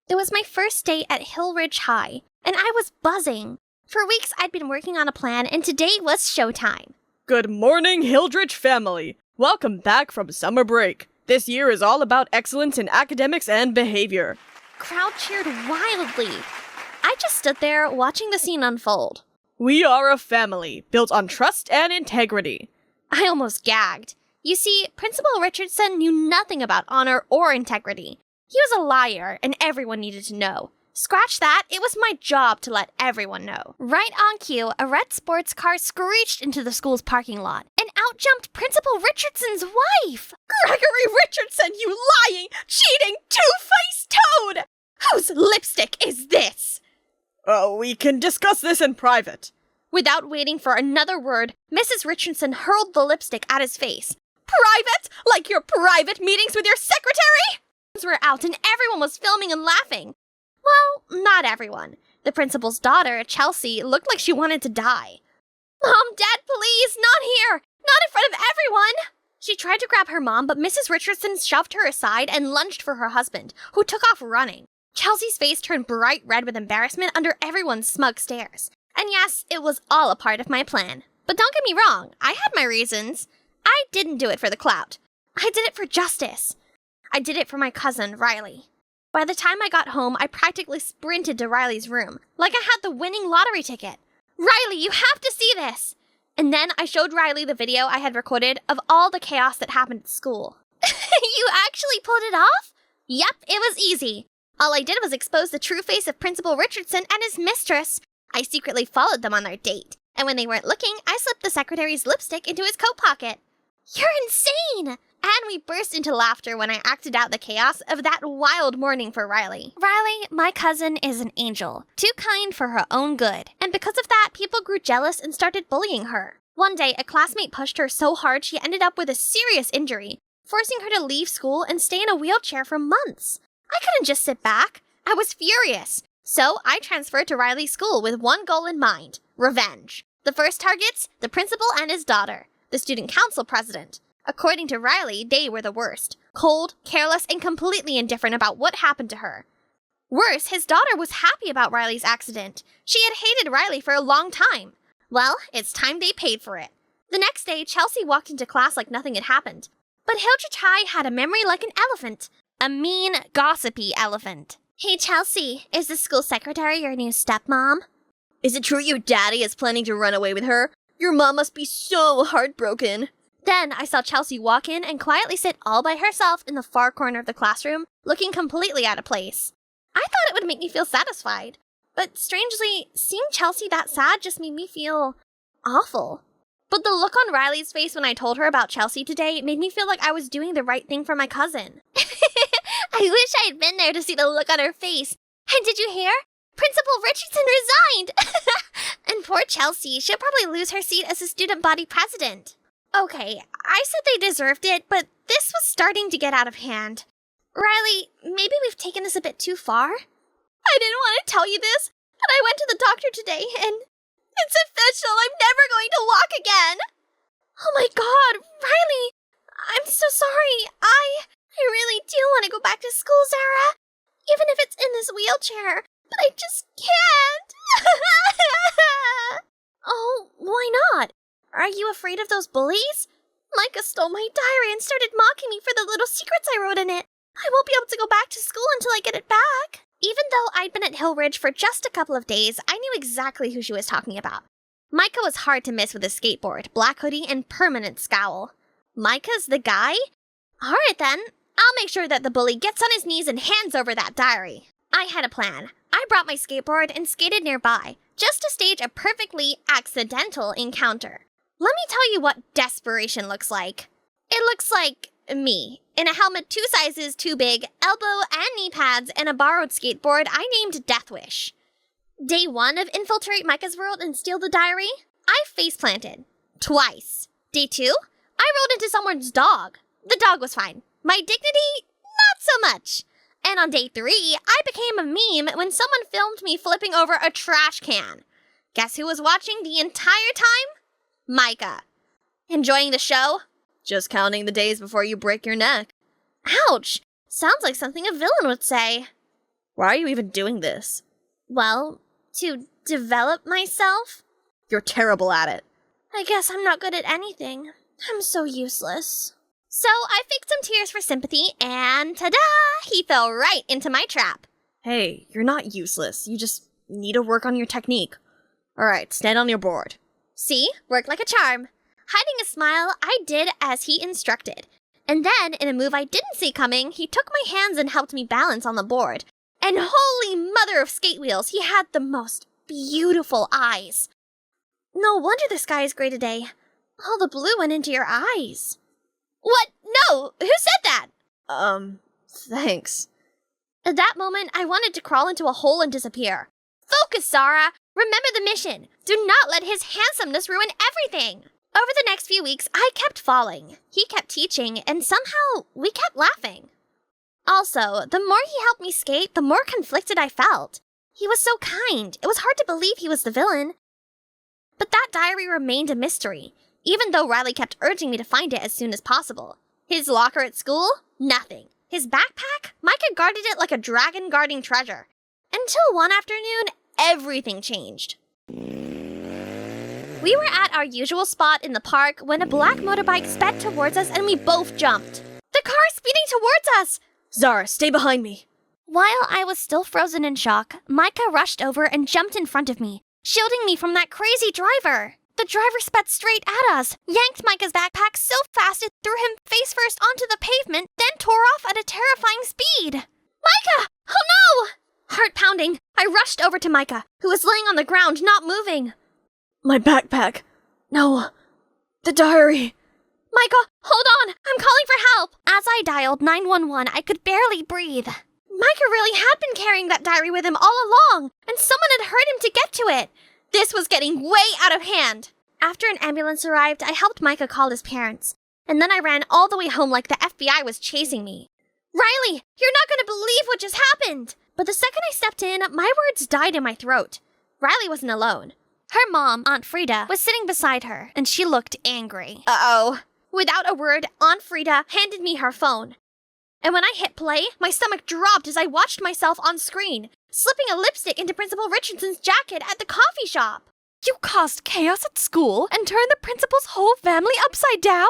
It was my first day at Hillridge High, and I was buzzing. For weeks, I'd been working on a plan, and today was showtime. Good morning, Hildrich family. Welcome back from summer break. This year is all about excellence in academics and behavior. Crowd cheered wildly. I just stood there watching the scene unfold. We are a family built on trust and integrity. I almost gagged. You see, Principal Richardson knew nothing about honor or integrity. He was a liar, and everyone needed to know. Scratch that, it was my job to let everyone know. Right on cue, a red sports car screeched into the school's parking lot, and out jumped Principal Richardson's wife! Gregory Richardson, you lying, cheating, two-faced toad! Whose lipstick is this? Oh, we can discuss this in private. Without waiting for another word, Mrs. Richardson hurled the lipstick at his face. Private? Like your private meetings with your secretary? Were out and everyone was filming and laughing. Well, not everyone. The principal's daughter, Chelsea, looked like she wanted to die. Mom, Dad, please, not here! Not in front of everyone! She tried to grab her mom, but Mrs. Richardson shoved her aside and lunged for her husband, who took off running. Chelsea's face turned bright red with embarrassment under everyone's smug stares. And yes, it was all a part of my plan. But don't get me wrong, I had my reasons. I didn't do it for the clout. I did it for justice. I did it for my cousin, Riley. By the time I got home, I practically sprinted to Riley's room, like I had the winning lottery ticket. Riley, you have to see this! And then I showed Riley the video I had recorded of all the chaos that happened at school. You actually pulled it off? Yep, it was easy. All I did was expose the true face of Principal Richardson and his mistress. I secretly followed them on their date, and when they weren't looking, I slipped the secretary's lipstick into his coat pocket. You're insane! And we burst into laughter when I acted out the chaos of that wild morning for Riley. Riley, my cousin, is an angel, too kind for her own good. And because of that, people grew jealous and started bullying her. One day, a classmate pushed her so hard she ended up with a serious injury, forcing her to leave school and stay in a wheelchair for months. I couldn't just sit back. I was furious. So I transferred to Riley's school with one goal in mind: revenge. The first targets, the principal and his daughter, the student council president. According to Riley, they were the worst. Cold, careless, and completely indifferent about what happened to her. Worse, his daughter was happy about Riley's accident. She had hated Riley for a long time. Well, it's time they paid for it. The next day, Chelsea walked into class like nothing had happened. But Hildrich High had a memory like an elephant. A mean, gossipy elephant. Hey, Chelsea, is the school secretary your new stepmom? Is it true your daddy is planning to run away with her? Your mom must be so heartbroken. Then I saw Chelsea walk in and quietly sit all by herself in the far corner of the classroom, looking completely out of place. I thought it would make me feel satisfied. But strangely, seeing Chelsea that sad just made me feel awful. But the look on Riley's face when I told her about Chelsea today made me feel like I was doing the right thing for my cousin. I wish I had been there to see the look on her face. And did you hear? Principal Richardson resigned! And poor Chelsea, she'll probably lose her seat as the student body president. Okay, I said they deserved it, but this was starting to get out of hand. Riley, maybe we've taken this a bit too far? I didn't want to tell you this, but I went to the doctor today, and it's official. I'm never going to walk again. Oh my God, Riley, I'm so sorry. I really do want to go back to school, Sarah, even if it's in this wheelchair, but I just can't. Oh, why not? Are you afraid of those bullies? Micah stole my diary and started mocking me for the little secrets I wrote in it. I won't be able to go back to school until I get it back. Even though I'd been at Hillridge for just a couple of days, I knew exactly who she was talking about. Micah was hard to miss with his skateboard, black hoodie, and permanent scowl. Micah's the guy? Alright then, I'll make sure that the bully gets on his knees and hands over that diary. I had a plan. I brought my skateboard and skated nearby, just to stage a perfectly accidental encounter. Let me tell you what desperation looks like. It looks like me, in a helmet 2 sizes too big, elbow and knee pads, and a borrowed skateboard I named Death Wish. Day 1 of infiltrate Micah's world and steal the diary, I face planted. Twice. Day 2, I rolled into someone's dog. The dog was fine. My dignity, not so much. And on day 3, I became a meme when someone filmed me flipping over a trash can. Guess who was watching the entire time? Micah. Enjoying the show? Just counting the days before you break your neck. Ouch! Sounds like something a villain would say. Why are you even doing this? Well, to develop myself? You're terrible at it. I guess I'm not good at anything. I'm so useless. So I faked some tears for sympathy, and ta-da! He fell right into my trap. Hey, you're not useless. You just need to work on your technique. Alright, stand on your board. See? Worked like a charm. Hiding a smile, I did as he instructed. And then, in a move I didn't see coming, he took my hands and helped me balance on the board. And holy mother of skate wheels, he had the most beautiful eyes. No wonder the sky is gray today. All the blue went into your eyes. What? No! Who said that? Thanks. At that moment, I wanted to crawl into a hole and disappear. Focus, Zara! Remember the mission. Do not let his handsomeness ruin everything. Over the next few weeks, I kept falling. He kept teaching, and somehow we kept laughing. Also, the more he helped me skate, the more conflicted I felt. He was so kind. It was hard to believe he was the villain. But that diary remained a mystery, even though Riley kept urging me to find it as soon as possible. His locker at school? Nothing. His backpack? Micah guarded it like a dragon guarding treasure. Until one afternoon, everything changed. We were at our usual spot in the park when a black motorbike sped towards us and we both jumped. The car is speeding towards us! Zara, stay behind me. While I was still frozen in shock, Micah rushed over and jumped in front of me, shielding me from that crazy driver. The driver sped straight at us, yanked Micah's backpack so fast it threw him face first onto the pavement, then tore off at a terrifying speed. Micah! Oh no! Heart pounding, I rushed over to Micah, who was laying on the ground, not moving. My backpack. No. The diary. Micah, hold on! I'm calling for help! As I dialed 911, I could barely breathe. Micah really had been carrying that diary with him all along, and someone had hurt him to get to it. This was getting way out of hand. After an ambulance arrived, I helped Micah call his parents, and then I ran all the way home like the FBI was chasing me. Riley, you're not going to believe what just happened! But the second I stepped in, my words died in my throat. Riley wasn't alone. Her mom, Aunt Frida, was sitting beside her, and she looked angry. Uh-oh. Without a word, Aunt Frida handed me her phone. And when I hit play, my stomach dropped as I watched myself on screen, slipping a lipstick into Principal Richardson's jacket at the coffee shop. You caused chaos at school and turned the principal's whole family upside down?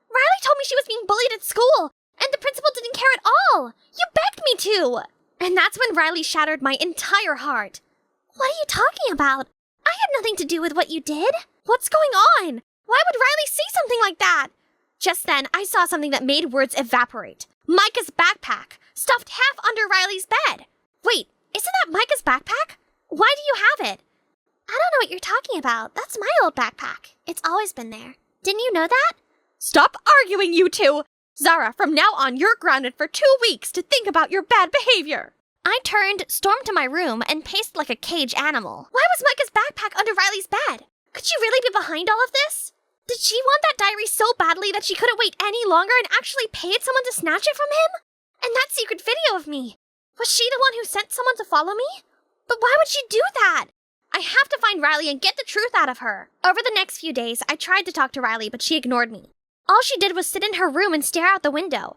Riley told me she was being bullied at school, and the principal didn't care at all. You begged me to. And that's when Riley shattered my entire heart. What are you talking about? I had nothing to do with what you did. What's going on? Why would Riley say something like that? Just then, I saw something that made words evaporate. Micah's backpack, stuffed half under Riley's bed. Wait, isn't that Micah's backpack? Why do you have it? I don't know what you're talking about. That's my old backpack. It's always been there. Didn't you know that? Stop arguing, you two! Zara, from now on, you're grounded for 2 weeks to think about your bad behavior. I turned, stormed to my room, and paced like a caged animal. Why was Micah's backpack under Riley's bed? Could she really be behind all of this? Did she want that diary so badly that she couldn't wait any longer and actually paid someone to snatch it from him? And that secret video of me, was she the one who sent someone to follow me? But why would she do that? I have to find Riley and get the truth out of her. Over the next few days, I tried to talk to Riley, but she ignored me. All she did was sit in her room and stare out the window.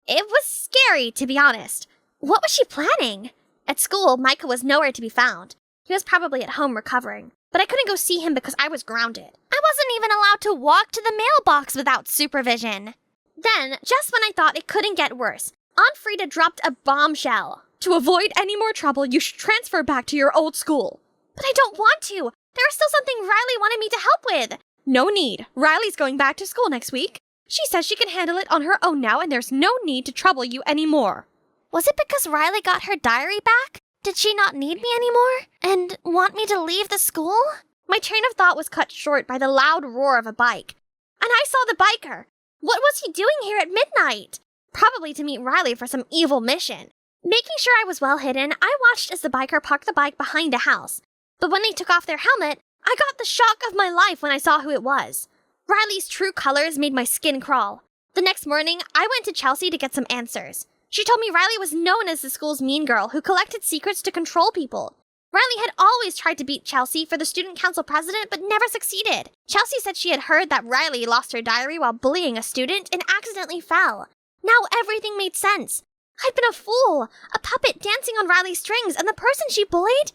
It was scary, to be honest. What was she planning? At school, Micah was nowhere to be found. He was probably at home recovering, but I couldn't go see him because I was grounded. I wasn't even allowed to walk to the mailbox without supervision. Then, just when I thought it couldn't get worse, Aunt Frida dropped a bombshell. To avoid any more trouble, you should transfer back to your old school. But I don't want to. There was still something Riley wanted me to help with. No need. Riley's going back to school next week. She says she can handle it on her own now, and there's no need to trouble you anymore. Was it because Riley got her diary back? Did she not need me anymore? And want me to leave the school? My train of thought was cut short by the loud roar of a bike. And I saw the biker. What was he doing here at midnight? Probably to meet Riley for some evil mission. Making sure I was well hidden, I watched as the biker parked the bike behind a house. But when they took off their helmet, I got the shock of my life when I saw who it was. Riley's true colors made my skin crawl. The next morning, I went to Chelsea to get some answers. She told me Riley was known as the school's mean girl who collected secrets to control people. Riley had always tried to beat Chelsea for the student council president, but never succeeded. Chelsea said she had heard that Riley lost her diary while bullying a student and accidentally fell. Now everything made sense. I'd been a fool, a puppet dancing on Riley's strings, and the person she bullied?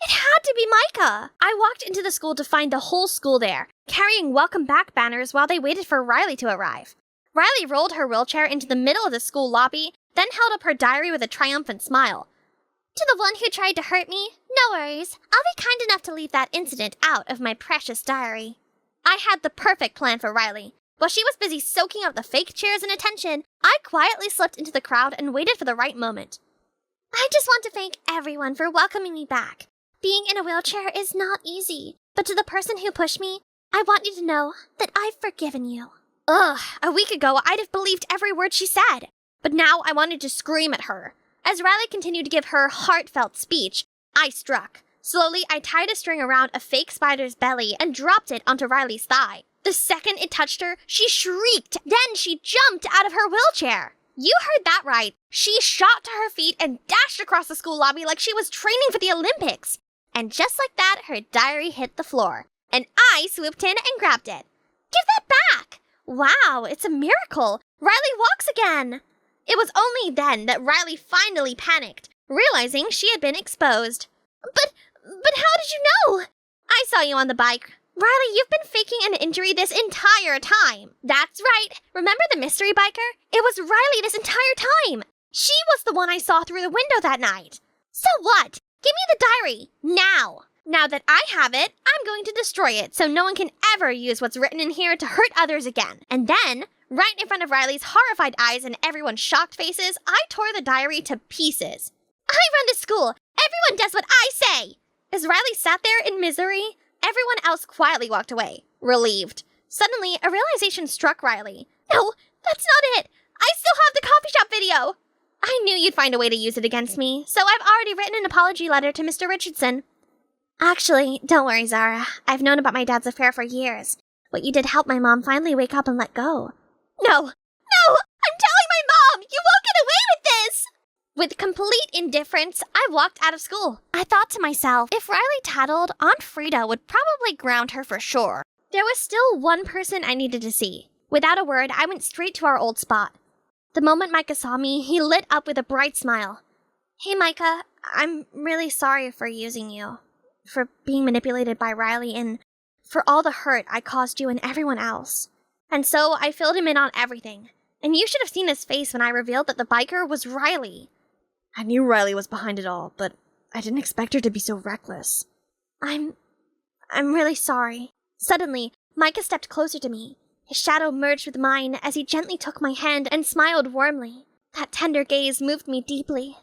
It had to be Micah. I walked into the school to find the whole school there, carrying welcome back banners while they waited for Riley to arrive. Riley rolled her wheelchair into the middle of the school lobby, then held up her diary with a triumphant smile. To the one who tried to hurt me, no worries. I'll be kind enough to leave that incident out of my precious diary. I had the perfect plan for Riley. While she was busy soaking up the fake cheers and attention, I quietly slipped into the crowd and waited for the right moment. I just want to thank everyone for welcoming me back. Being in a wheelchair is not easy, but to the person who pushed me, I want you to know that I've forgiven you. Ugh, a week ago I'd have believed every word she said, but now I wanted to scream at her. As Riley continued to give her heartfelt speech, I struck. Slowly, I tied a string around a fake spider's belly and dropped it onto Riley's thigh. The second it touched her, she shrieked. Then she jumped out of her wheelchair. You heard that right. She shot to her feet and dashed across the school lobby like she was training for the Olympics. And just like that, her diary hit the floor. And I swooped in and grabbed it. Give that back! Wow, it's a miracle. Riley walks again. It was only then that Riley finally panicked, realizing she had been exposed. But how did you know? I saw you on the bike. Riley, you've been faking an injury this entire time. That's right. Remember the mystery biker? It was Riley this entire time. She was the one I saw through the window that night. So what? Give me the diary. Now. Now that I have it, I'm going to destroy it so no one can ever use what's written in here to hurt others again. And then, right in front of Riley's horrified eyes and everyone's shocked faces, I tore the diary to pieces. I run the school. Everyone does what I say. As Riley sat there in misery, everyone else quietly walked away, relieved. Suddenly, a realization struck Riley. No, that's not it. I still have the coffee shop video. I knew you'd find a way to use it against me, so I've already written an apology letter to Mr. Richardson. Actually, don't worry, Zara. I've known about my dad's affair for years. What you did helped my mom finally wake up and let go. No! I'm telling my mom! You won't get away with this! With complete indifference, I walked out of school. I thought to myself, if Riley tattled, Aunt Frida would probably ground her for sure. There was still one person I needed to see. Without a word, I went straight to our old spot. The moment Micah saw me, he lit up with a bright smile. Hey, Micah, I'm really sorry for using you. For being manipulated by Riley and for all the hurt I caused you and everyone else. And so I filled him in on everything. And you should have seen his face when I revealed that the biker was Riley. I knew Riley was behind it all, but I didn't expect her to be so reckless. I'm really sorry. Suddenly, Micah stepped closer to me. His shadow merged with mine as he gently took my hand and smiled warmly. That tender gaze moved me deeply.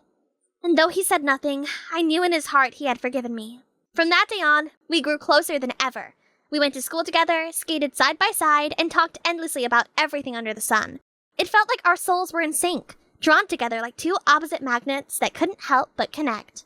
And though he said nothing, I knew in his heart he had forgiven me. From that day on, we grew closer than ever. We went to school together, skated side by side, and talked endlessly about everything under the sun. It felt like our souls were in sync, drawn together like two opposite magnets that couldn't help but connect.